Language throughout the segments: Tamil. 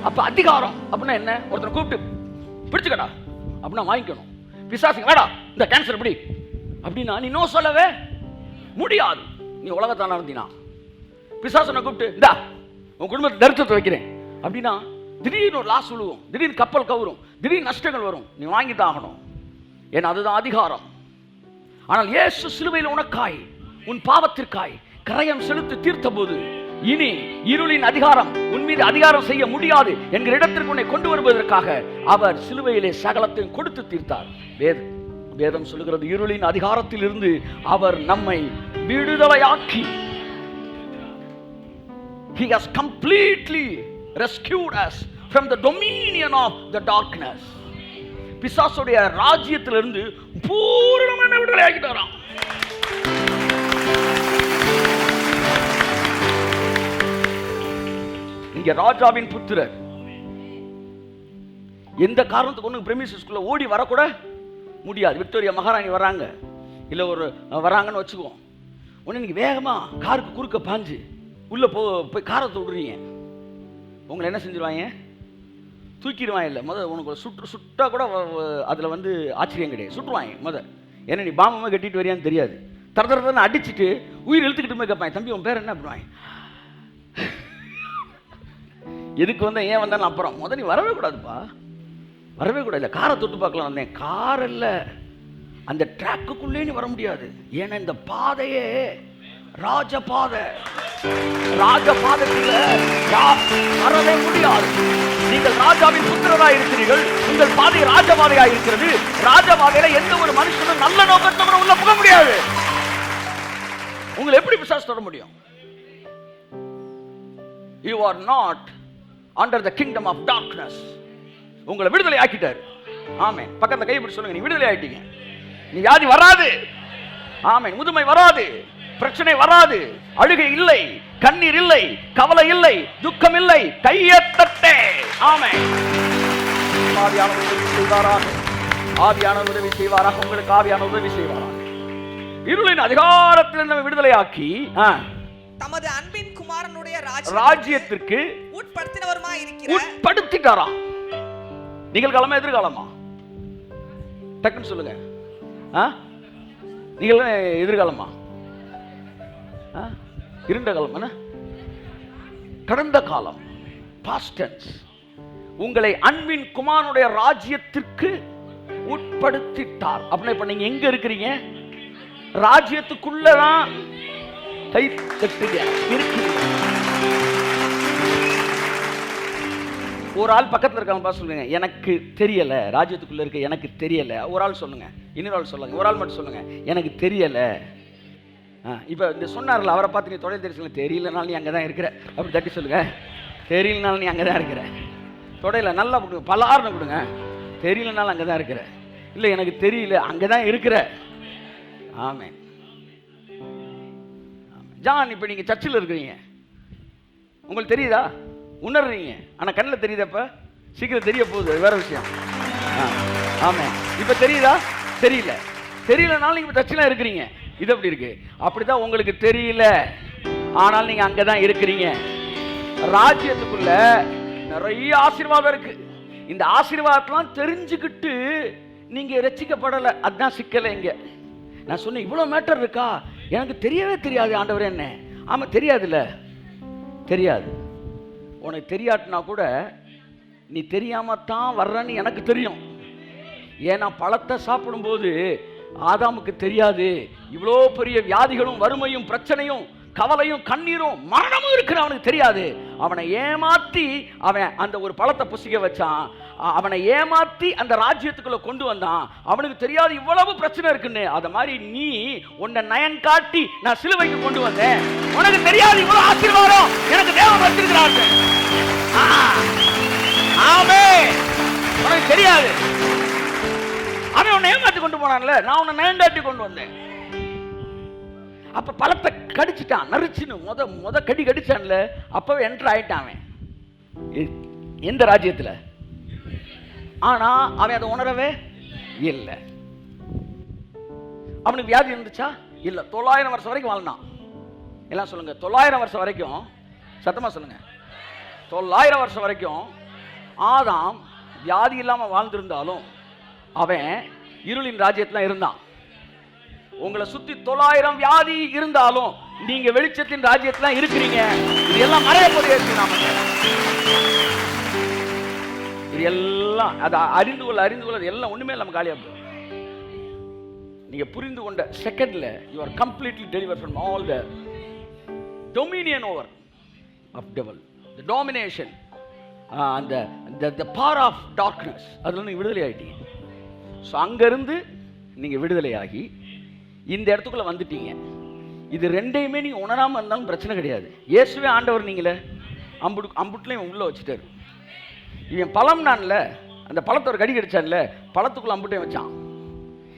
அப்ப அதிகாரம் அப்படின்னா என்ன? ஒருத்தனை கூப்பிட்டு பிடிச்சுக்கடா அப்படின்னா வாங்கிக்கணும். பிசாசுங்க வேடா இந்த கேன்சர் எப்படி அப்படின்னா நீ நோ சொல்லவே முடியாது. நீ உலகத்தான இருந்தீனா பிசாசனை கூப்பிட்டு இந்தா உன் குடும்பத்தை தரிசனத்தை வைக்கிறேன் அப்படின்னா திடீர்னு ஒரு லாஸ் விழுவும், திடீர்னு கப்பல் கவுரும், திடீர்னு நஷ்டங்கள் வரும். நீ வாங்கித்தான் ஆகணும். ஏன்னா அதுதான் அதிகாரம். ஆனால் இயேசு சிலுவையில் உனக்காய் உன் பாவத்திற்காய் கரையம் செலுத்தி தீர்த்த போது இனி இருளின் அதிகாரம் உன் மீது அதிகாரம் செய்ய முடியாது என்கிற இடத்திற்கு உன்னை கொண்டு வருவதற்காக அவர் சிலுவையிலே சகலத்தையும் கொடுத்து தீர்த்தார். வேதம் சொல்லுகிறது இருளின் அதிகாரத்தில் இருந்து அவர் நம்மை விடுதலையாக்கி He has completely rescued us from the dominion of the darkness. பிசாசுடைய ராஜ்யத்திலிருந்து பூரணமான விடுதலை ஆக்கிட்டாராம். இங்க ராஜாவின் புத்திரர் எந்த காரணத்துக்கு ஒன்று பிரமிசஸ்குள்ள ஓடி வரக்கூட முடியாது. விக்டோரியா மகாராணி வராங்க, இல்லை ஒரு வராங்கன்னு வச்சுக்குவோம். ஒன்று நீங்கள் வேகமாக காருக்கு குறுக்க பாஞ்சு உள்ளே போய் காரை தொடுறீங்க, உங்களை என்ன செஞ்சிருவாங்க? தூக்கிடுவாங்க. இல்லை உனக்கு சுட்டா கூட அதில் ஆச்சரியம் கிடையாது, சுட்டுருவாங்க. ஏன்னா நீ பாம்பமாக கட்டிட்டு வரியான்னு தெரியாது. தரதரன்னு அடிச்சுட்டு உயிர் இழுத்துக்கிட்டு போய் கேட்பாங்க, தம்பி உன் பேர் என்ன பண்ணுவாங்க? எதுக்கு ஏன் வந்தாலும் அப்புறம் நீ வரவே கூடாதுப்பா, வரவே கூடாது. இல்லை காரை தொட்டு பார்க்கலாம் வந்தேன். கார் இல்லை, அந்த ட்ராக்குக்குள்ளே நீ வர முடியாது. ஏன்னா இந்த பாதையே ராஜபாதை, ராஜபாதைக்குள்ள வரவே முடியாது. நீங்கள் ராஜாவின் புத்திரராக இருக்கிறீர்கள், உங்கள் பாதை ராஜபாதையாக இருக்கிறது. ராஜபாதையில எந்த ஒரு மனுஷனும் நல்ல நோக்கத்தோட உள்ள போக முடியாது. உங்களை எப்படி பிசாசு தொட முடியும்? You are not under the kingdom of darkness. உங்களை விடுதலை ஆக்கிட்டார். ஆமென். பக்கத்துல கை பிடிச்சு சொல்லுங்க, நீ விடுதலை ஆயிட்டீங்க. நீ வியாதி வராது. ஆமென். முதுமை வராது, பிரச்சனை வராது, அழுகை இல்லை, கண்ணீர் இல்லை, கவலை இல்லை, துக்கம் இல்லை. கையை தட்டே. ஆமென். ஆவியானவர் உதவி செய்வாராக, ஆவியானவர் உதவி செய்வாராக, உங்களுக்கு ஆவியானவர் உதவி செய்வாராக. இருளின் அதிகாரத்தில் நம்ம விடுதலை ஆக்கி தமது அன்பின் குமாரனுடைய ராஜ்யத்திற்கு உட்படுத்தினவருமாய் இருக்கிறார். உட்படுத்திட்டாராம். நிகழ்காலமா எதிர்காலமா? டக்குன்னு சொல்லுங்க. நீங்கள் எதிர்காலமா? இருண்ட காலம் என்ன? கடந்த காலம், பாஸ்ட் டென்ஸ். உங்களை அன்பின் குமாரனுடைய ராஜ்யத்திற்கு உட்படுத்திட்டார். அப்படின்னா இப்ப நீங்க எங்க இருக்கிறீங்க? ராஜ்யத்துக்குள்ளதான் கை தட்டுங்க இருக்கிறீங்க. ஒரு ஆள் பக்கத்தில் இருக்காங்க சொல்லுங்க, எனக்கு தெரியல, ராஜ்யத்துக்குள்ள இருக்க எனக்கு தெரியல. ஒரு ஆள் சொல்லுங்க, இன்னொரு ஆள் சொல்லுங்க, ஒரு ஆள் மட்டும் சொல்லுங்க, எனக்கு தெரியல. இப்போ இந்த சொன்னார்ல, அவரை பார்த்து நீ தொழில் தெரியும், தெரியலனாலும் நீ அங்கே தான் இருக்கிற. அப்படி தட்டி சொல்லுங்க, தெரியலனாலும் நீ அங்கே தான் இருக்கிற. தொடையில் நல்லா கொடுங்க, பலாருன்னு கொடுங்க. தெரியலனாலும் அங்கே தான் இருக்கிற. இல்லை எனக்கு தெரியல, அங்கே தான் இருக்கிற. ஆமென். ஜான், இப்போ நீங்கள் சர்ச்சில் இருக்கிறீங்க, உங்களுக்கு தெரியுதா? உணர்றீங்க, ஆனால் கண்ணில் தெரியுதப்ப சீக்கிரம் தெரிய போகுது, வேற விஷயம். ஆமாம். இப்போ தெரியுதா? தெரியல. தெரியலனாலும் நீங்கள் சர்ச்சில் இருக்கிறீங்க. இது அப்படி இருக்கு. அப்படிதான் உங்களுக்கு தெரியல, ஆனால் நீங்கள் அங்கே தான் இருக்கிறீங்க. ராஜ்யத்துக்குள்ள நிறைய ஆசீர்வாதம் இருக்கு. இந்த ஆசீர்வாதத்தெல்லாம் தெரிஞ்சுக்கிட்டு நீங்கள் ரட்சிக்கப்படலை. அதுதான் சிக்கலை. இங்கே நான் சொன்னேன், இவ்வளோ மேட்டர் இருக்கா? எனக்கு தெரியவே தெரியாது ஆண்டவரே என்ன. ஆமாம், தெரியாதுல்ல, தெரியாது. உனக்கு தெரியாட்டினா கூட நீ தெரியாமல் தான் வர்றன்னு எனக்கு தெரியும். ஏன்னா பழத்தை சாப்பிடும்போது ஆதாமுக்கு தெரியாது இவ்வளோ பெரிய வியாதிகளும் வறுமையும் பிரச்சனையும் கவலையும் கண்ணீரும் மரணமும் இருக்குன்னு அவனுக்கு தெரியாது. அவனை ஏமாத்தி அவன் அந்த ஒரு பழத்தை புசிக்க வச்சான். அவனை ஏமாத்தி அந்த ராஜ்யத்துக்குள்ள கொண்டு வந்தான். அவனுக்கு தெரியாது இவ்வளவு பிரச்சனை இருக்குன்னு. அத மாதிரி நீ உன்னை நயன் காட்டி நான் சிலுவைக்கு கொண்டு வந்தேன். உனக்கு தெரியாது இவ்வளவு ஆசீர்வாதம் எனக்கு தேவன் வச்சிருக்கிறாரு. ஆமென். உனக்கு தெரியாது. அவன் உன்னை ஏமாத்தி கொண்டு போனான்ல, நான் உன்னை நயன் காட்டி கொண்டு வந்தேன். அப்ப பழத்தை கடிச்சிட்டான், நரிச்சுன்னு முத கடி கடிச்சான்ல, அப்பவே என்டர் ஆயிட்டான் அவன் எந்த ராஜ்யத்துல. ஆனா அவன் அதை உணரவே இல்லை. அவனுக்கு வியாதி இருந்துச்சா? இல்ல. 900 வருஷம் வரைக்கும் வாழ்ந்தான். எல்லாம் சொல்லுங்க, 900 வருஷம் வரைக்கும். சத்தமா சொல்லுங்க, 900 வருஷம் வரைக்கும் ஆதாம் வியாதி இல்லாம வாழ்ந்திருந்தாலும் அவன் இருளின் ராஜ்யத்துல இருந்தான். உங்களை சுத்தி 900 வியாதி இருந்தாலும் நீங்க வெளிச்சத்தின் ராஜ்யத்துல இருக்கிறீங்க. இது எல்லாம் மறைய போது இது எல்லாம் அதை அறிந்து கொள்ள எல்லாம் ஒண்ணுமே நம்ம காலியா போகும். நீங்க புரிந்து கொண்ட செகண்ட்ல you are completely delivered from all the dominion over of devil, the domination and the power of darkness. அதுல நீங்க விடுதலை ஆயிட்டீங்க. ஸோ அங்கிருந்து நீங்க விடுதலையாகி இந்த இடத்துக்குள்ள வந்துட்டீங்க. இது ரெண்டையுமே நீங்க உணராம இருந்தாலும் பிரச்சனை கிடையாது. இயேசுவே ஆண்டவர் நீங்களே அம்புட்லையும் உள்ள வச்சுட்டாரு. இவன் பழம் நான்ல அந்த பழத்தை ஒரு கடி கடிச்சான்ல, பழத்துக்குள்ள அம்புட்டையும் வச்சான்.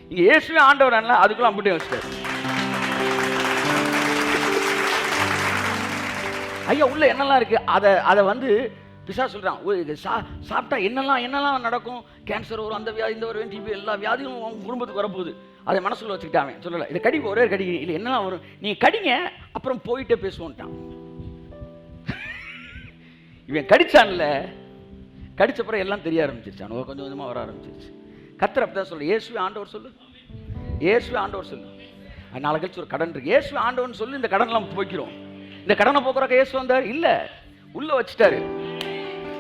இங்க இயேசுவே ஆண்டவர் நான்ல அதுக்குள்ள அம்புட்டையும் வச்சுட்டாரு. ஐயா உள்ள என்னெல்லாம் இருக்கு அதை வந்து பிசா சொல்றான். சாப்பிட்டா என்னெல்லாம் நடக்கும், கேன்சர் வரும், அந்த வியாதி இந்த வரும், டிபி எல்லா வியாதியும் உங்க குடும்பத்துக்கு வரப்போகுது. அதை மனசுல வச்சுக்கிட்டான். சொல்லல இதை கடிக்க ஒரே கடி இல்லை என்னெல்லாம் வரும், நீங்க கடிங்க அப்புறம் போயிட்டே பேசுவோன்ட்டான். இவன் கடிச்சான்ல, கடிச்ச பிறகு எல்லாம் தெரிய ஆரம்பிச்சிருச்சு. அவனுக்கு கொஞ்சம் கொஞ்சமா வர ஆரம்பிச்சிருச்சு. கர்த்தர் அப்படிதான் சொல்லு, இயேசுவே ஆண்டவர் சொல்லு, இயேசுவே ஆண்டவர் சொல்லு. நாளை கழிச்சு ஒரு கடன் இருக்கு, இயேசுவே ஆண்டவர்னு சொல்லி இந்த கடன்லாம் போய்க்கிறோம். இந்த கடனை போக்குறக்க இயேசு வந்தார் இல்ல, உள்ள வச்சுட்டாரு.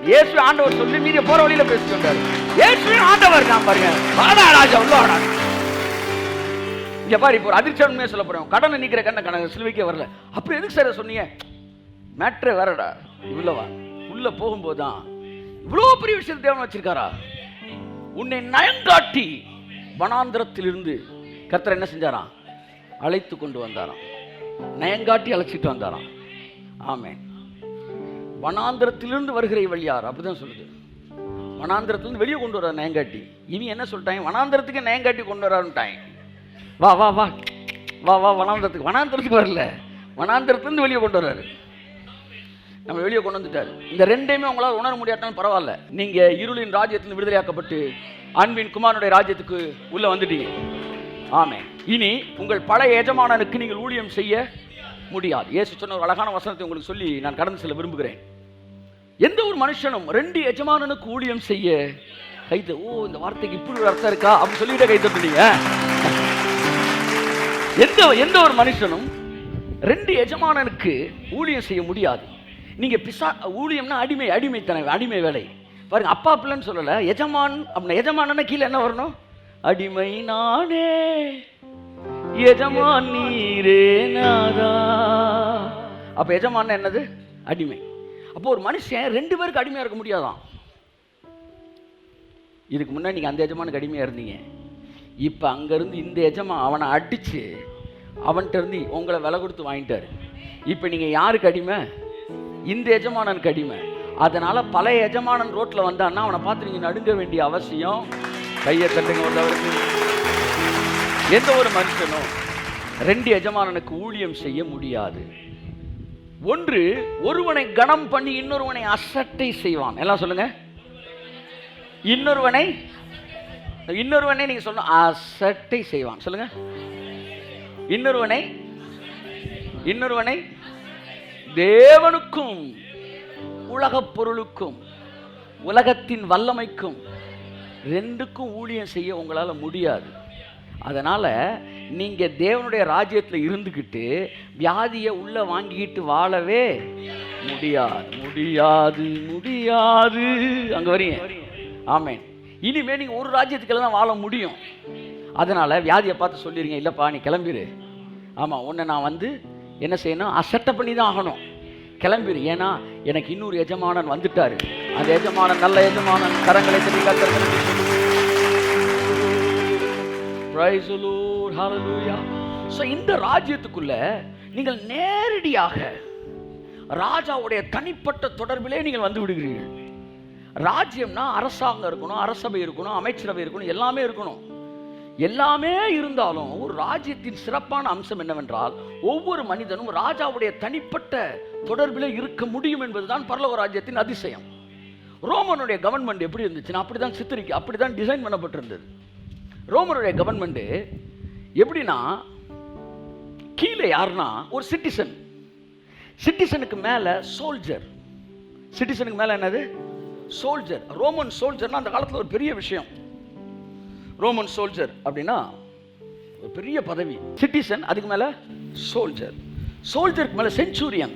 இயேசுவே ஆண்டவர் சொல்லி மீதி போற வழியில பேசிட்டு வந்தாரு. இயேசுவே ஆண்டவர் நான் பாருங்க, வாடா ராஜா உள்ள வாடா. இங்க பாரு, இப்போ ஒரு அதிர்ச்சியுமே சொல்ல போறோம். கடனை நீக்கிற கண்ண சிலுவைக்கே வரல. அப்புறம் எதுக்கு சார் சொன்னீங்க? மேட்ரே வேறடா. இவ்வளவா உள்ள போகும்போதுதான் இவ்வளவு பெரிய விஷயத்தை தேவன் வச்சிருக்காரா. உன்னை நயங்காட்டி வனாந்திரத்திலிருந்து கர்த்தர் என்ன செஞ்சாராம்? அழைத்து கொண்டு வந்தாராம். நயங்காட்டி அழைச்சிட்டு வந்தாராம். ஆமென். வனாந்திரத்திலிருந்து வருகிற இவள் யார்? அப்படிதான் சொல்லுது. வனாந்திரத்திலிருந்து வெளியே கொண்டு வர நயங்காட்டி. இனி என்ன சொல்லிட்டாங்க? வனாந்திரத்துக்கு நயங்காட்டி கொண்டு வரான்ட்டாங்க. வா வா வா வா வா வனாந்திரத்துக்கு வரல, வனாந்திரத்திலிருந்து வெளியே கொண்டு வர்றாரு. நம்ம வெளியே கொண்டு வந்துட்டாரு. இந்த ரெண்டையுமே உங்களால் உணர முடியாட்டாலும் பரவாயில்ல. நீங்க இருளின் ராஜ்யத்திலிருந்து விடுதலையாக்கப்பட்டு அன்பின் குமாரனுடைய ராஜ்யத்துக்கு உள்ள வந்துட்டீங்க. ஆமென். இனி உங்கள் பழைய எஜமானனுக்கு நீங்கள் ஊழியம் செய்ய முடியாது. இயேசு சொன்ன ஒரு அழகான வசனத்தை உங்களுக்கு சொல்லி நான் கடந்து செல்ல விரும்புகிறேன். எந்த ஒரு மனுஷனும் 2 எஜமானனுக்கு ஊழியம் செய்ய கைது. ஓ, இந்த வார்த்தைக்கு இப்படி ஒரு அர்த்தம் இருக்கா அப்படின்னு சொல்லிட்டு கை தட்டுனீங்க. எந்த ஒரு மனுஷனும் 2 எஜமானனுக்கு ஊழியம் செய்ய முடியாது. நீங்க ஊழியம்னா அடிமை வேலை பாருங்க. அப்பா பிள்ளைன்னு சொல்லல, எஜமான் அப்படின்னா எஜமானன்னா கீழே என்ன வரணும்? அடிமை நானே எஜமான் நீரே நாதா. அப்ப எஜமான் என்னது? அடிமை. அப்போ ஒரு மனுஷன் 2 பேருக்கு அடிமையா இருக்க முடியாதான். இதுக்கு முன்னாடி நீங்க அந்த எஜமானுக்கு அடிமையா இருந்தீங்க. இப்ப அங்க இருந்து இந்த எஜமான் அவனை அடிச்சு அவன்கிட்ட இருந்து உங்களை விலை கொடுத்து வாங்கிட்டாரு. இப்ப நீங்க யாருக்கு அடிமை? இந்த எஜமானனுக்கு அடிமை. அதனால பழைய எஜமானன் ரோட்ல வந்தான்னா அவனை பார்த்து நீங்க நடுங்க வேண்டிய அவசியம். கையை தட்டுங்க உள்ளவருக்கு. எந்த ஒரு மனுஷனும் 2 எஜமானனுக்கு ஊழியம் செய்ய முடியாது. ஒன்று, ஒருவனை கனம் பண்ணி இன்னொருவனை அசட்டை செய்வான். எல்லாம் சொல்லுங்க. இன்னொருவனை நீங்க சொல்ல அசட்டை செய்வான். சொல்லுங்க. இன்னொருவனை தேவனுக்கும் உலகப் பொருளுக்கும் உலகத்தின் வல்லமைக்கும் 2க்கும் ஊழியம் செய்ய உங்களால முடியாது. அதனால நீங்க தேவனுடைய ராஜ்யத்தில் இருந்துக்கிட்டு வியாதியை உள்ள வாங்கிக்கிட்டு வாழவே முடியாது. அங்க வரீங்க. ஆமென். இனிமே நீங்க ஒரு ராஜ்யத்துக்குள்ள தான் வாழ முடியும். அதனால வியாதியை பார்த்து சொல்லிருங்க, இல்லப்பா நீ கிளம்பிரு. ஆமா, உன்னை நான் வந்து என்ன செய்யணும்? அசட்டை பண்ணி தான் ஆகணும். கிளம்பிரு. ஏன்னா எனக்கு இன்னொரு எஜமானன் வந்துட்டாரு. அந்த எஜமானன் நல்ல எஜமானன். கரங்களை தட்டி கர்த்தருக்கு praise the Lord, hallelujah. So இந்த ராஜ்யத்துக்குள்ள நீங்கள் நேரடியாக ராஜாவுடைய தனிப்பட்ட தொடர்பிலே நீங்கள் வந்து விடுகிறீர்கள். ராஜ்யம்னா அரசாங்கம் இருக்கணும், அரசபை இருக்கணும், அமைச்சரவை இருக்கணும், எல்லாமே இருக்கணும். எல்லாமே இருந்தாலும் ஒரு ராஜ்யத்தின் சிறப்பான அம்சம் என்னவென்றால் ஒவ்வொரு மனிதனும் ராஜாவுடைய தனிப்பட்ட தொடர்பிலே இருக்க முடியும் என்பதுதான் பரலோக ராஜ்யத்தின் அதிசயம். ரோமனுடைய கவர்மெண்ட் எப்படி இருந்துச்சுன்னா அப்படிதான் டிசைன் பண்ணப்பட்டிருந்தது. ரோமனுடைய கவர்மெண்ட் எப்படின்னா, கீழே யாருன்னா ஒரு சிட்டிசனுக்கு மேல சோல்ஜர். சிட்டிசனுக்கு மேல என்னது? சோல்ஜர். ரோமன் சோல்ஜர்னா அந்த காலத்தில் ஒரு பெரிய விஷயம். ரோமன் சோல்ஜர் அப்படின்னா ஒரு பெரிய பதவி. சிட்டிசன், அதுக்கு மேலே சோல்ஜர். சோல்ஜருக்கு மேலே செஞ்சுரியன்,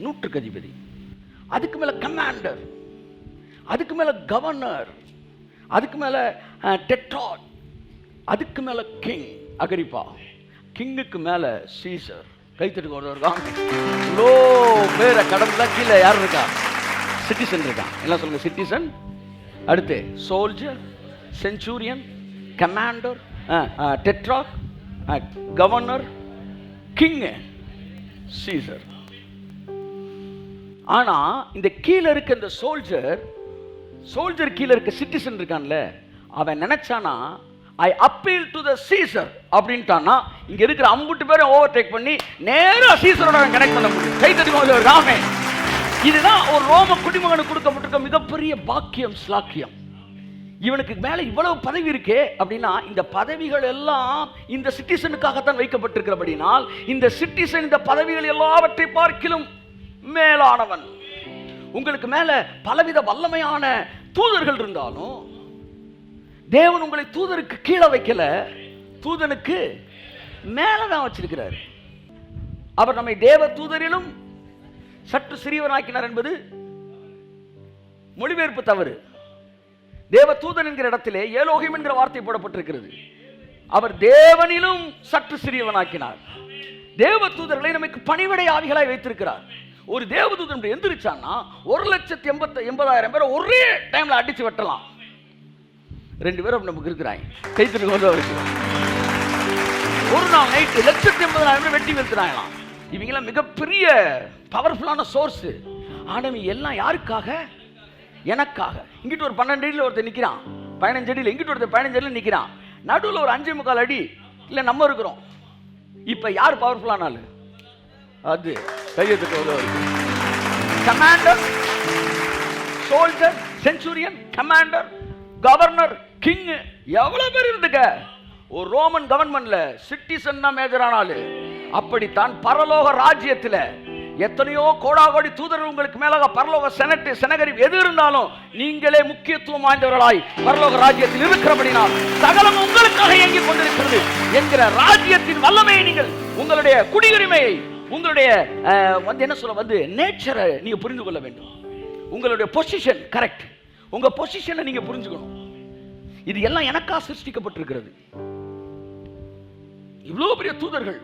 நூற்றுக்கு அதிபதி. அதுக்கு மேலே கமாண்டர், அதுக்கு மேலே கவர்னர், அதுக்கு மேலே டெட்ராட், அதுக்கு மேலே கிங் அகிரிப்பா, கிங்குக்கு மேலே சீசர். கைத்தட்டுக்கு ஒருத்தர் இருக்காங்க. இவ்வளோ பேரை கடவுள் தான் கீழே யார் இருக்கா? சிட்டிசன் இருக்கான். எல்லாம் சொல்லுங்க, சிட்டிசன், அடுத்து soldier, centurion, commander, tetrarch, governor, king, Caesar. ஆனா இந்த கீழே இருக்க இந்த சோல்ஜர் கீழே இருக்க சிட்டிசன் இருக்கான்ல, அவன் நினைச்சானா ஐ அப்பீல் டு த சீசர் அப்படின்ட்டானா, இங்க இருக்கிற அம்புட்டு பேரை ஓவர்டேக் பண்ணி நேரா சீசரோட கனெக்ட் பண்ண முடியும். கை தட்டி ராமே. இதுதான் ஒரு ரோம குடிமகனுக்கு கொடுக்கப்பட்டிருக்க மிகப்பெரிய பாக்கியம், ஸ்லாக்கியம். இவனுக்கு மேல இவ்வளவு பதவி இருக்கே அப்படின்னா, இந்த பதவிகள் எல்லாம் இந்த சிட்டிசனுக்காகத்தான் வைக்கப்பட்டிருக்கிறபடினால், இந்த சிட்டிசன் இந்த பதவிகள் எல்லாவற்றை பார்க்கிலும் மேலானவன். உங்களுக்கு மேல பலவித வல்லமையான தூதர்கள் இருந்தாலும் தேவன் உங்களை தூதருக்கு கீழே வைக்கல, தூதனுக்கு மேலதான் வச்சிருக்கிறார். அவர் நம்மை தேவ தூதரிலும் சற்று சிறியவனாக்கினார் என்பது மொழிபெயர்ப்பு தவறு. தேவ தூதன் என்கிற இடத்திலே ஏலோகிம் என்கிற வார்த்தை போடப்பட்டிருக்கிறது. அவர் தேவனிலும் சற்று சிறியவனாக்கினார். தேவ தூதர்களை நமக்கு பணிவிடை ஆவிகளாய் வைத்திருக்கிறார். ஒரு தேவதூதன் எந்திரிச்சான்னா 1,80,000 பேரை ஒரே டைம்ல அடிச்சு வெட்டலாம். 2 பேரும் நமக்கு இருக்கிறாங்க. ஒரு நாள் நைட்டு 1,80,000 பேர் வெட்டி வெறுத்துறாங்களாம். இவங்கெல்லாம் மிகப்பெரிய பவர்ஃபுல்லான சோர்ஸ். ஆனா எல்லாம் யாருக்காக? எனக்காக. இங்கிட்டு ஒரு 12 அடியில் ஒருத்தர் நிற்கிறான், 15 அடியில், இங்கிட்டு ஒருத்தர் 15 அடியில் நிற்கிறான். நடுவில் ஒரு 5.25 அடி இல்லை நம்ம இருக்கிறோம். இப்போ யார் பவர்ஃபுல்லான ஆளு? அது கையெழுத்து. Commander, soldier, centurion, commander, governor, king, எவ்வளவு பேர் இருந்துக்க. ஒரு ரோமன் கவர்மெண்ட்ல சிட்டிசன் தான் மேஜரான ஆளு. அப்படித்தான் பரலோக ராஜ்யத்தில் எத்தனையோ கோடாகோடி தூதர்கள் உங்களுக்கு மேலாக பரலோக செனட், செனகரிப் எது இருந்தாலும் நீங்களே முக்கியத்துவம் வாய்ந்தவர்களாய் பரலோக ராஜ்யத்தில் இருக்கிறபடினால் சகலம் உங்களுக்காக இயங்கிக் கொண்டிருக்கிறது என்கிற ராஜ்யத்தின் வல்லமையை நீங்கள், உங்களுடைய குடியுரிமையை, உங்களுடைய என்ன சொல்ல நேச்சரை நீங்க புரிந்து கொள்ள வேண்டும். உங்களுடைய பொசிஷன் கரெக்ட், உங்க பொசிஷனை நீங்க புரிஞ்சுக்கணும். இது எல்லாம் எனக்கா சிருஷ்டிக்கப்பட்டிருக்கிறது. இவ்வளவு பெரிய தூதர்கள்,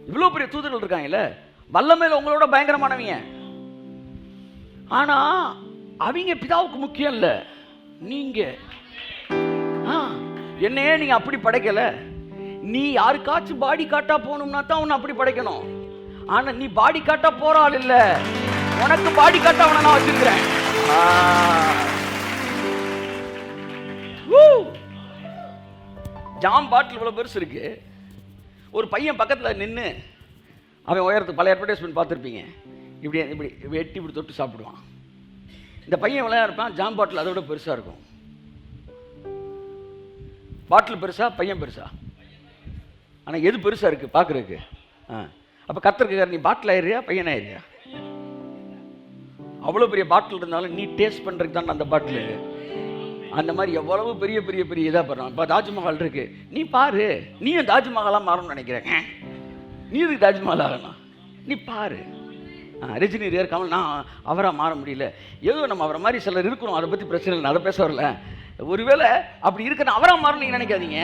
இவ்வளவு பெரிய தூதர்கள் இருக்காங்கல்ல, வல்லமையில உங்களோட பயங்கரமானவங்க. ஆனா அவங்க பிதாவுக்கு முக்கியம் இல்ல. நீங்க என்னையே நீங்க அப்படி படைக்கல. நீ யாருக்காச்சும் பாடி காட்டா போகணும்னா தான் உன்னை அப்படி படைக்கணும். ஆனா நீ பாடி காட்டா போற ஆள் இல்ல, உனக்கு பாடி காட்டா அவனை நான் வச்சிருக்கிறேன். ஜாம் பாட்டில் இவ்வளவு பெருசு இருக்கு. ஒரு பையன் பக்கத்துல நின்று, அவன் உயரத்துக்கு பழைய அட்வர்டைஸ்மெண்ட் பார்த்துருப்பீங்க, இப்படி இப்படி வெட்டி இப்படி தொட்டு சாப்பிடுவான். இந்த பையன் விளையா இருப்பான், ஜாம் பாட்டில் அதோட பெருசா இருக்கும். பாட்டில் பெருசா, பையன் பெருசா? ஆனால் எது பெருசா இருக்கு பார்க்குறதுக்கு? அப்போ கத்தருக்கு நீ பாட்டில் ஆயிடுறியா, பையன் ஆயிடுறியா? அவ்வளோ பெரிய பாட்டில் இருந்தாலும் நீ டேஸ்ட் பண்ணுறதுக்கு தான் அந்த பாட்டில். அந்த மாதிரி எவ்வளவு பெரிய பெரிய பெரிய இதாக பண்ணுறான். இப்போ தாஜ்மஹால் இருக்கு, நீ பாரு, நீயும் தாஜ்மஹாலாக மாறணும்னு நினைக்கிறேன். நீ இதுக்கு தாஜ்மஹால் ஆகணும், நீ பாரு. ரஜினி ரியர் கமல், நான் அவராக மாற முடியல. ஏதோ நம்ம அவரை மாதிரி சிலர் இருக்கிறோம், அதை பற்றி பிரச்சனை இல்லை, அதை பேச வரல. ஒருவேளை அப்படி இருக்கிற அவராக மாறணும் நீங்கள் நினைக்காதீங்க.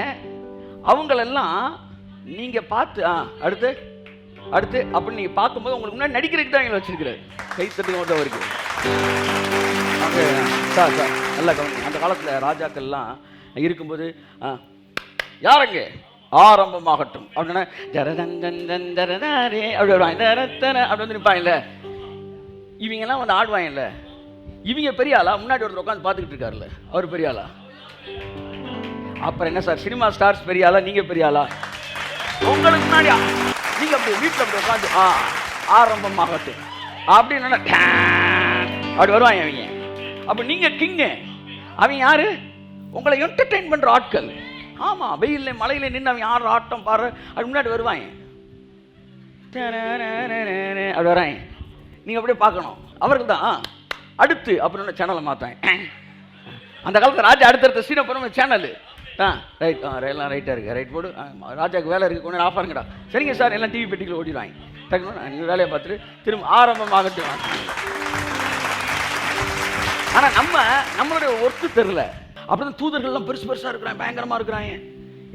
அவங்களெல்லாம் நீங்கள் பார்த்து அடுத்து அடுத்து அப்படின்னு நீங்கள் பார்க்கும்போது உங்களுக்கு முன்னாடி நடிக்கிறதுக்கு தான் எங்களை வச்சிருக்கிறாரு. கைத்தட்டு வரைக்கும் சார் சார் நல்லா கவனிங்க. அந்த காலத்தில் ராஜாக்கள்லாம் இருக்கும்போது யாருங்க ஆரம்பமாகட்டும் அப்படின்னா ஜரதந்தன் ஜரதாரே அப்படி வருவாங்க, அப்படி வந்து நிற்பாங்கல்ல. இவங்கெல்லாம் வந்து ஆடுவாங்கல்ல. இவங்க பெரிய ஆளா? முன்னாடி ஒருத்தர் உட்காந்து பார்த்துக்கிட்டு இருக்காருல்ல, அவர் பெரிய ஆளா? அப்புறம் என்ன சார், சினிமா ஸ்டார்ஸ் பெரிய ஆளா, நீங்க பெரிய ஆளா? உங்களுக்கு முன்னாடி நீங்க அப்படி வீட்டில் அப்படி உட்காந்து ஆரம்பமாகட்டும் அப்படின்னு அப்படி வருவாங்க அவங்க. அப்ப நீங்க கிங்கு, அவங்க யாரு? உங்களை என்டர்டெயின் பண்ற ஆட்கள். ஆமா, வெயில்ல மலையில நின்று அவங்க ஆடுற ஆட்டம் பாரு, அது முன்னாடி வருவாங்க, அப்படி வராங்க. நீங்க அப்படியே பார்க்கணும். அவர்கள் தான் அடுத்து அப்புறம் சேனலை மாற்றேன். அந்த காலத்தில் ராஜா அடுத்தடுத்த சீனை போகிற சேனல் ரைட் எல்லாம் ரைட்டாக இருக்குது, ரைட் போடு, ராஜாவுக்கு வேலை இருக்குது, கொஞ்சம் ஆஃப் ஆகுங்கடா. சரிங்க சார், எல்லாம் டிவி பெட்டிக்குள்ள ஓடிடுவாங்க. டக்குனு நீங்கள் வேலையை பார்த்துட்டு திரும்ப ஆரம்பமாகட்டும். ஆனால் நம்மளுடைய ஒர்க்கு தெரில. அப்படிதான் தூதர்கள்லாம் பெருசு பெருசாக இருக்கிறாங்க, பயங்கரமாக இருக்கிறாங்க.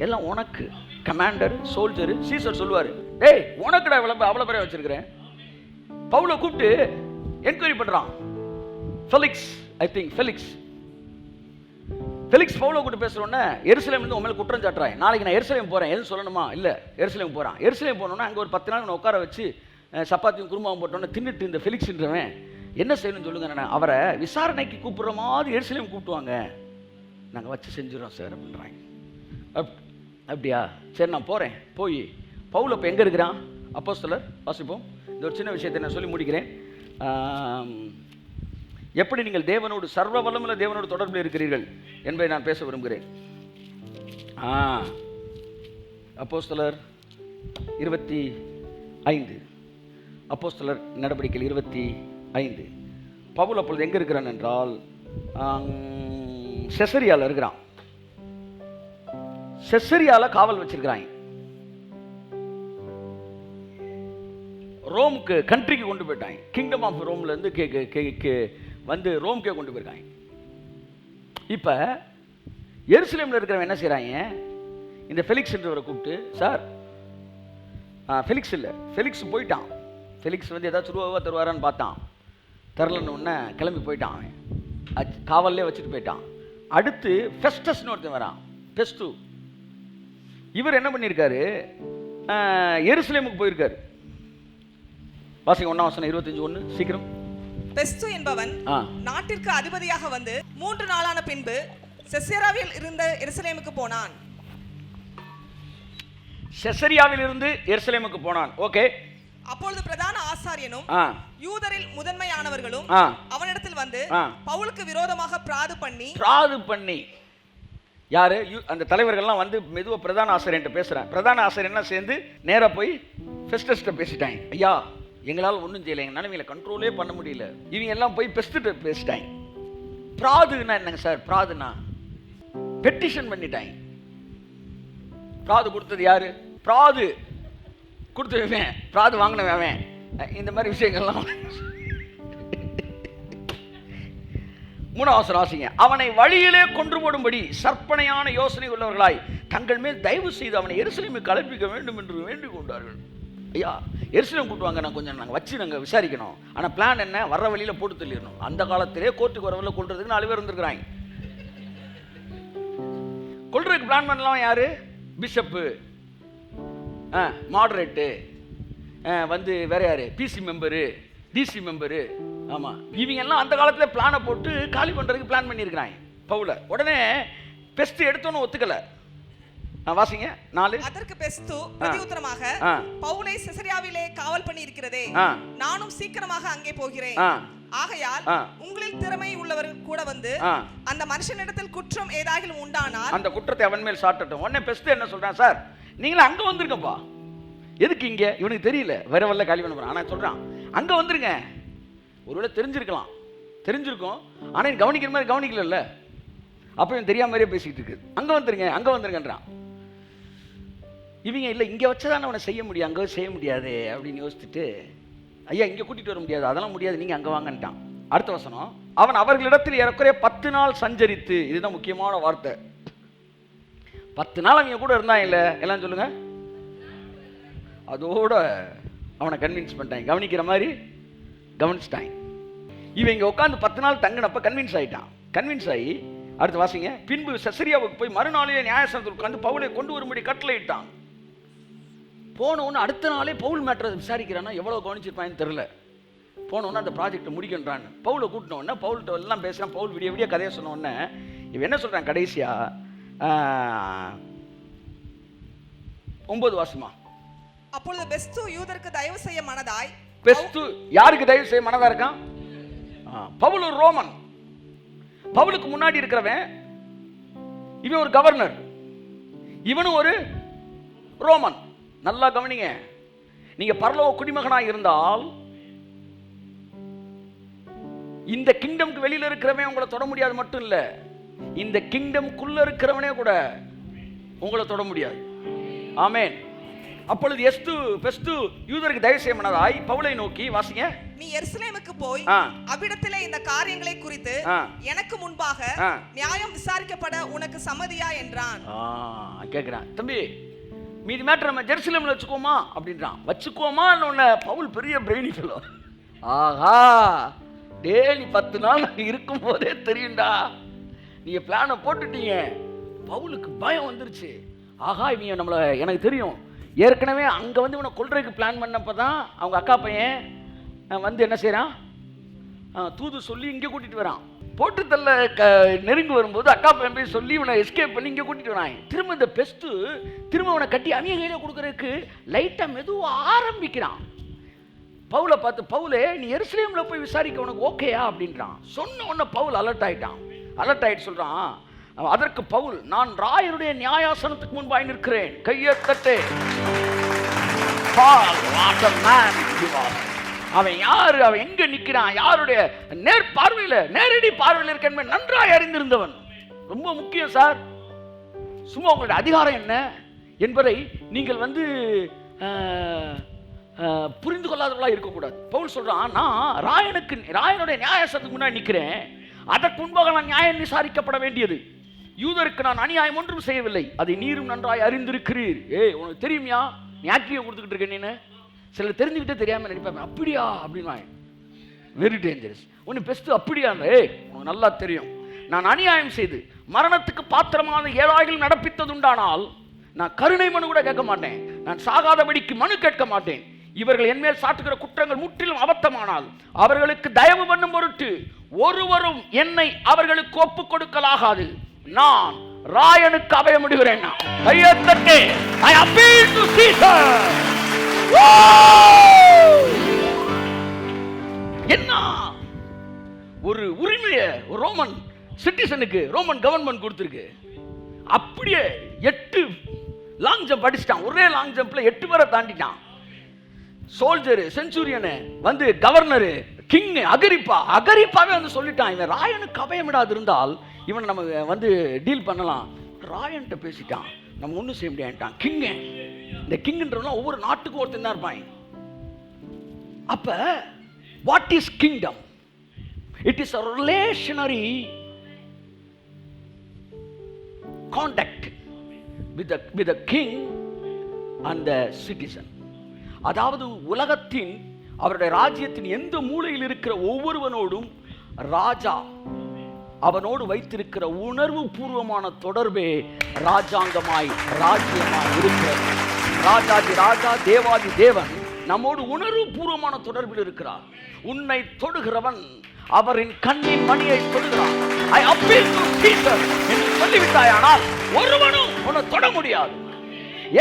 எல்லாம் உனக்கு கமாண்டர் சோல்ஜரு. சீசர் சொல்லுவார், டேய் உனக்குடா அவ்வளோ பேரை வச்சிருக்கிறேன். பவுலை கூப்பிட்டு என்கொயரி பண்ணுறான். ஃபெலிக்ஸ் பவுலை கூப்பிட்டு பேசுகிறோன்னே எருசலேம் வந்து உன் மேலே குற்றம் சாட்டுறாய். நாளைக்கு நான் எருசலேம் போகிறேன், எதுவும் சொல்லணுமா? இல்லை, எருசலேம் போகிறான். எருசலேம் போனோன்னா அங்கே ஒரு 10 நாள் உட்கார வச்சு சப்பாத்தியும் குருமாவும் போட்டோன்னே தின்னுட்டு இந்த ஃபெலிக்ஸ்ன்றவன் என்ன செய்யணும்னு சொல்லுங்க, நான் அவரை விசாரணைக்கு கூப்பிட்ற மாதிரி எருசலேம் கூப்பிட்டுவாங்க, நாங்கள் வச்சு செஞ்சிடறோம் சார் அப்படின்றாங்க. அப்படியா, சரி நான் போகிறேன். போய் பவுல் இப்போ எங்கே இருக்கிறான்? அப்போஸ்தலர் வாசிப்போம். இந்த ஒரு சின்ன விஷயத்தை நான் சொல்லி முடிக்கிறேன். எப்படி நீங்கள் தேவனோடு சர்வ வல்லமுள்ள தேவனோடு தொடர்பில் இருக்கிறீர்கள் என்பதை நான் பேச விரும்புகிறேன். அப்போஸ்தலர் 25, அப்போஸ்தலர் நடவடிக்கைகள் 25. பவுல் அப்பொழுது எங்கே இருக்கிறான் என்றால் செசரியாவில் இருக்கிறான். செசரியாவில் காவல் வச்சிருக்கிறாங்க. ரோமுக்கு கண்ட்ரிக்கு கொண்டு போயிட்டாங்க. கிங்டம் ஆஃப் ரோம்ல இருந்து வந்து ரோம்கே கொண்டு போயிருக்காங்க. இப்போ எருசலேமில் இருக்கிறவங்க என்ன செய்கிறாங்க, இந்த ஃபெலிக்ஸ்ன்றவரை கூப்பிட்டு, சார் ஃபெலிக்ஸ் இல்லை, ஃபெலிக்ஸ் போயிட்டான். ஃபெலிக்ஸ் வந்து ஏதாச்சும் ரூபாவா தருவாரான்னு பார்த்தான், தரலன்னு ஒன்று கிளம்பி போயிட்டான். அவன் காவல்லே வச்சுட்டு போயிட்டான். அடுத்து ஃபெஸ்டஸ்னு ஒருத்தன் வரான், பெஸ்டு. இவர் என்ன பண்ணியிருக்காரு, எருசலேமுக்கு போயிருக்காரு. வாசிங்க 1:25 சீக்கிரம். பெஸ்து என்பவன் நாட்டிற்கு அதிபதியாக வந்து 3 நாளான பின்பு செசரியாவில் இருந்த எருசலேமுக்கு போனான். செசரியாவில் இருந்து எருசலேமுக்கு போனான். ஓகே. அப்பொழுது பிரதான ஆசாரியனும் யூதரில் முதன்மையானவர்களும் அவனிடத்தில் வந்து பவுலுக்கு விரோதமாக பிராது பண்ணி யாரு அந்த தலைவர்கள்லாம் வந்து மெதுவாக பிரதான ஆசிரியர்கிட்ட பேசுகிறேன். பிரதான ஆசிரியர்லாம் சேர்ந்து நேராக போய் ஃபெஸ்டஸ்ட்ட பேசிட்டாங்க. ஐயா, எங்களால் ஒன்றும் செய்யலை, எங்கள் நிலைமையில கண்ட்ரோலே பண்ண முடியல. இவங்க எல்லாம் போய் பெஸ்ட்டு பேசிட்டாங்க. பிராதுன்னா என்னங்க சார்? பிராதுனா பெட்டிஷன் பண்ணிட்டாங்க. பிராது கொடுத்தது யாரு? பிராது கொடுத்தவன், பிராது வாங்கினவன், இந்த மாதிரி விஷயங்கள்லாம். 3 வாசிங்க. அவனை வழியிலே கொன்று போடும்படி சற்பனையான யோசனை உள்ளவர்களாய் தங்கள் மேல் தயவு செய்து அவனை எருசலேமுக்கு அழைப்பிக்க வேண்டும் என்று வேண்டிக் கொண்டார்கள். ஐயா, எருசலேம் கூட்டுவாங்க, நாங்கள் வச்சு நாங்கள் விசாரிக்கணும். ஆனால் பிளான் என்ன? வர்ற வழியில் போட்டு தள்ளிடணும். அந்த காலத்திலே கோர்ட்டுக்கு வரவில்லை கொள்றதுக்கு 4 பேர் இருந்திருக்கிறாங்க. கொள்றதுக்கு பிளான் பண்ணலாம் யாரு? பிஷப்பு, மாடரேட்டு, வந்து வேற யாரு, பிசி மெம்பரு, டிசி மெம்பரு. ஆமாம், இவங்க எல்லாம் அந்த காலத்தில் பிளானை போட்டு காலி பண்ணுறதுக்கு பிளான் பண்ணியிருக்கிறாங்க பவுல. உடனே பெஸ்ட் எடுத்தோன்னு ஒத்துக்கலை. வாசிங்க 4. அதற்கு பெஸ்து பிரதியுத்தரமாக, பவுலை செசரியாவிலே காவல் பண்ணி இருக்கிறதே, நானும் சீக்கிரமாக அங்கே போகிறேன். ஆகையால் உங்களில் திறமை உள்ளவர்கள் கூட வந்து அந்த மனுஷனிடத்தில் குற்றம் ஏதாகிலும் உண்டானால் அந்த குற்றத்தை அவன் மேல் சாட்டட்டும். உடனே பெஸ்ட் என்ன சொல்றான், சார் நீங்களும் அங்க வந்துருங்கப்பா. எதுக்கு இங்க? இவனுக்கு தெரியல, வேற வரல காலி பண்ண போறான். ஆனா சொல்றான் அங்க வந்துருங்க. ஒருவேளை தெரிஞ்சிருக்கும், ஆனா கவனிக்கிற மாதிரி கவனிக்கல. அப்ப இவன் தெரியாம மாதிரியே பேசிட்டு இருக்கு. அங்க வந்துருங்கன்றான். இவங்க இல்லை, இங்கே வச்சதானே அவனை செய்ய முடியும், அங்கே செய்ய முடியாது அப்படின்னு யோசிச்சுட்டு, ஐயா இங்கே கூட்டிகிட்டு வர முடியாது, அதெல்லாம் முடியாது, நீங்கள் அங்கே வாங்கன்ட்டான். அடுத்த வசனம், அவன் அவர்களிடத்தில் ஏறக்குறைய 10 நாள் சஞ்சரித்து, இதுதான் முக்கியமான வார்த்தை. 10 நாள் அவங்க கூட இருந்தான் இல்லை, எல்லாம் சொல்லுங்க. அதோட அவனை கன்வின்ஸ் பண்ணிட்டாங்க, கவனிக்கிற மாதிரி கவனிச்சிட்டாங்க. இவன் இங்கே உட்காந்து 10 நாள் தங்கினப்ப கன்வின்ஸ் ஆகி அடுத்து வாசிங்க. பின்பு செசரியாவுக்கு போய் மறுநாளிலே நியாயஸ்தானத்தில் உட்கார்ந்து பவுலை கொண்டு வரும்படி கட்டளையிட்டான். போனவொன்னு அடுத்த நாளே பவுல் மேட்டரை விசாரிக்கிறான்னா எவ்வளோ கவனிச்சிருப்பான்னு தெரியல. போனவொன்னே அந்த ப்ராஜெக்டை முடிக்கின்றான்னு பவுலை கூட்டினோடனே பவுல்கிட்ட எல்லாம் பேசுகிறான். பவுல் விடிய கதையை சொன்னோடனே இவன் என்ன சொல்கிறான் கடைசியா 9 வாசமா. அப்பொழுது பெஸ்து யூதருக்கு தயவு செய்ய மனதாய். பெஸ்து யாருக்கு தயவு செய்ய மனதா இருக்கான்? பவுல் ஒரு ரோமன். பவுலுக்கு முன்னாடி இருக்கிறவன் இவன் ஒரு கவர்னர், இவனும் ஒரு ரோமன். நல்லா கவனிங்க, நீங்க பரலோக குடிமகனாய் இருந்தால் இந்த கிங்டம்க்கு வெளியில இருக்கிறவன் உங்களை தொட முடியாது மட்டும் இல்ல, இந்த கிங்டம்க்குள்ள இருக்கிறவனே கூட உங்களை தொட முடியாது. ஆமென். அப்பொழுது பெஸ்து யூதருக்கு தயவு செய்யமனதாய் பவுலை நோக்கி, வாசிங்க, நீ எருசலேமுக்கு போய் அவ்விடத்திலே இந்த காரியங்களை குறித்து எனக்கு முன்பாக நியாயம் விசாரிக்கப்பட உனக்கு சம்மதியா என்றான். கேட்கிறான், தம்பி மீதி மேட்டர் நம்ம ஜெருசலேம்ல வச்சுக்கோமா அப்படின்றான். வச்சுக்கோமான்னு உன்ன பவுல் பெரிய பிரெயினி ஃபெல்லோ. ஆஹா, டேய் நீ 10 நாள் இருக்கும் போதே தெரியும்டா, நீங்க பிளானை போட்டுட்டீங்க. பவுலுக்கு பயம் வந்துருச்சு. ஆஹா, இவங்க நம்மளை, எனக்கு தெரியும் ஏற்கனவே அங்கே வந்து இவனை கொல்றதுக்கு பிளான் பண்ணப்போ தான் அவங்க அக்கா பையன் வந்து என்ன செய்கிறான், தூது சொல்லி இங்கே கூட்டிகிட்டு வரான். போட்டு தள்ள நெருங்கி வரும்போது அக்கா பையன் போய் சொல்லி இவனை எஸ்கேப் பண்ணி இங்கே கூட்டிகிட்டு வரான். திரும்ப இந்த பெஸ்ட்டு திரும்ப அவனை கட்டி அவிய கையில் கொடுக்குறதுக்கு லைட்டாக மெதுவாக ஆரம்பிக்கிறான். பவுலை பார்த்து, பவுலே நீ எருசலேமில் போய் விசாரிக்க உனக்கு ஓகேயா அப்படின்றான். சொன்ன உடனே பவுல் அலர்ட் ஆகிட்டு சொல்கிறான். அதற்கு பவுல், நான் ராயருடைய நியாயாசனத்துக்கு முன்பாய் நிற்கிறேன், கையை தட்டு. அவன் யாரு, அவன் எங்க நிற்கிறான், யாருடைய நேரடி பார்வையில் இருக்க நன்றாய் அறிந்திருந்தவன். ரொம்ப முக்கியம் சார். சும்மா உங்களுடைய அதிகாரம் என்ன என்பதை நீங்கள் வந்து புரிந்து கொள்ளாதவர்களா இருக்கக்கூடாது. பவுல் சொல்றான், நான் ராயனுடைய நியாயாசனத்துக்கு முன்னாடி நிற்கிறேன், அதற்கு முன்பாக நான் நியாயம் விசாரிக்கப்பட வேண்டியது. யூதருக்கு நான் அநியாயம் ஒன்றும் செய்யவில்லை, அதை நீரும் நன்றாய் அறிந்திருக்கிறீர். உனக்கு தெரியுமியா, நீ ஆக்டிவா கொடுத்துக்கிட்டு இருக்க. நீனு சிலர் தெரிஞ்சுக்கிட்டே தெரியாம நடிப்பாங்க. அப்படியா அப்படின்னா வெரி டேஞ்சரஸ். ஒன்று பெஸ்ட் அப்படியா, உனக்கு நல்லா தெரியும், நான் அநியாயம் செய்து மரணத்துக்கு பாத்திரமான ஏழாயிரம் நடப்பித்ததுண்டானால் நான் கருணை மனு கூட கேட்க மாட்டேன், நான் சாகாதபடிக்கு மனு கேட்க மாட்டேன். இவர்கள் என்மேல் சாட்டுகிற குற்றங்கள் முற்றிலும் அபத்தமானால் அவர்களுக்கு தயவு பண்ணும் பொருட்டு ஒருவரும் என்னை அவர்களுக்கு ஒப்புக் கொடுக்கலாகாது. நான் ராயனுக்கு அபயமிடுகிறேன். I appeal to Caesar. என்ன ஒரு உரிமையை ரோமன் சிட்டிசனுக்கு ரோமன் கவர்மெண்ட் கொடுத்திருக்கு. அப்படியே 8 லாங் ஜம்ப் அடிச்சிட்டான். ஒரே லாங் ஜம்ப்ல 8 பேரை தாண்டிட்டான். சோல்ஜரு, சென்சூரியனு, வந்து கவர்னரு, கிங் அகரிப்பாவே வந்து சொல்லிட்டான், இவன் ராயனுக்கு அபயமிடாது இருந்தால் இவனை நம்ம வந்து டீல் பண்ணலாம். ராயன்ட்ட பேசிட்டான், நம்ம ஒன்றும் செய்ய முடியாட்டான். கிங்கு, இந்த கிங்ன்றவங்க ஒவ்வொரு நாட்டுக்கும் ஒருத்தன் தான் இருப்பாங்க. அப்ப what is kingdom? It is a relationary contact with the king and the citizen. அதாவது உலகத்தின், அவருடைய ராஜ்யத்தின் எந்த மூலையில் இருக்கிற ஒவ்வொருவனோடும் ராஜா அவனோடு வைத்திருக்கிற உணர்வு பூர்வமான தொடர்பே ராஜாங்கமாய் ராஜ்யமாய் இருக்கிறது. ராஜாதி ராஜா, தேவாதி தேவன் நம்மோடு உணர்வு பூர்வமான தொடர்பில் இருக்கிறார். உன்னை தொடுகிறவன் அவரின் கண்ணின் மணியை தொடுகிறான். I appeal to Caesar என்று சொல்லிவிட்டாயானால் ஒருவனும் உன்னை தொட முடியாது.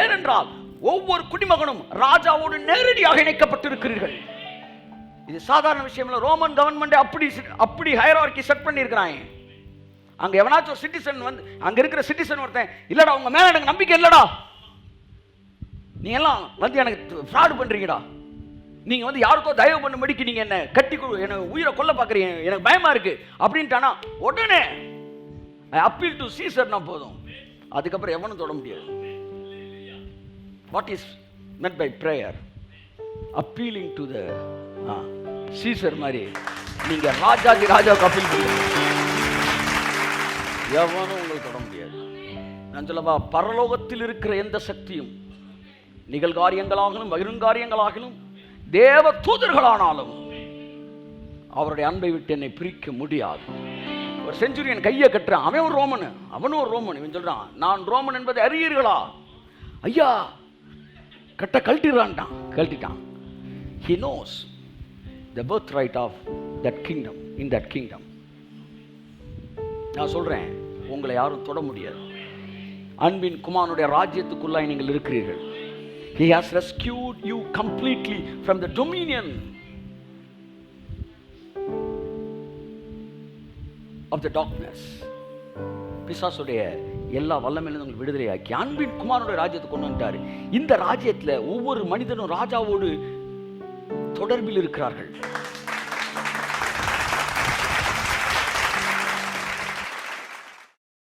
ஏனென்றால் ஒவ்வொரு குடிமகனும் ராஜாவோடு நேரடியாக இணைக்கப்பட்டிருக்கிறீர்கள். இது சாதாரண விஷயம் இல்ல. ரோமன் கவர்மெண்ட் அப்படி ஹையரார்கி செட் பண்ணியிருக்கிறாங்க. அங்க எவனாச்சும் ஒரு சிட்டிசன் வந்து, அங்க இருக்கிற சிட்டிசன் ஒருத்தன், இல்லடா உங்க மேல எனக்கு நம்பிக்கை இல்லடா, நீங்க எல்லாம் வந்து எனக்கு ஃப்ராட் பண்றீங்கடா, நீங்க வந்து யாருக்கோ தயவு பண்ணும்படிக்கு நீங்க என்ன கட்டி எனக்கு உயிரை கொல்ல பாக்குறீங்க, எனக்கு பயமா இருக்கு அப்படின்ட்டானா உடனே அப்பீல் டு சீசர்னா போதும், அதுக்கப்புறம் எவனும் தொட முடியாது. What is meant by prayer? appealing to the Caesar மாதிரி நீங்க ராஜாதி ராஜாவுக்கு அப்பீல் பண்ணுங்க, எவனும் உங்களுக்கு தொட முடியாது. நான் சொல்லவா, பரலோகத்தில் இருக்கிற எந்த சக்தியும் நிகழ்காரியங்களாகலும் பகிரங்காரியங்களாகலும் தேவ தூதர்களானாலும் அவருடைய அன்பை விட்டு என்னை பிரிக்க முடியாது. ஒரு செஞ்சுரியன் கையை கட்டுறான், அவன் ஒரு ரோமன், அவனும் ஒரு ரோமன். இவன் சொல்றான், நான் ரோமன் என்பதை அறியீர்களா? ஐயா கட்ட கழட்டிட்டான். He knows the birthright of that kingdom, in that kingdom. நான் சொல்றேன், உங்களை யாரும் தொட முடியாது. அன்பின் குமாரனுடைய ராஜ்யத்துக்குள்ளாய் நீங்கள் இருக்கிறீர்கள். He has rescued you completely from the dominion of the darkness. பிசாசுடைய எல்லா வல்லமையிலும் உங்களுக்கு விடுதலையாக்கி அன்பின் குமாரனுடைய ராஜ்யத்தை கொண்டு வந்துட்டாரு. இந்த ராஜ்யத்தில் ஒவ்வொரு மனிதனும் ராஜாவோடு தொடர்பில் இருக்கிறார்கள்.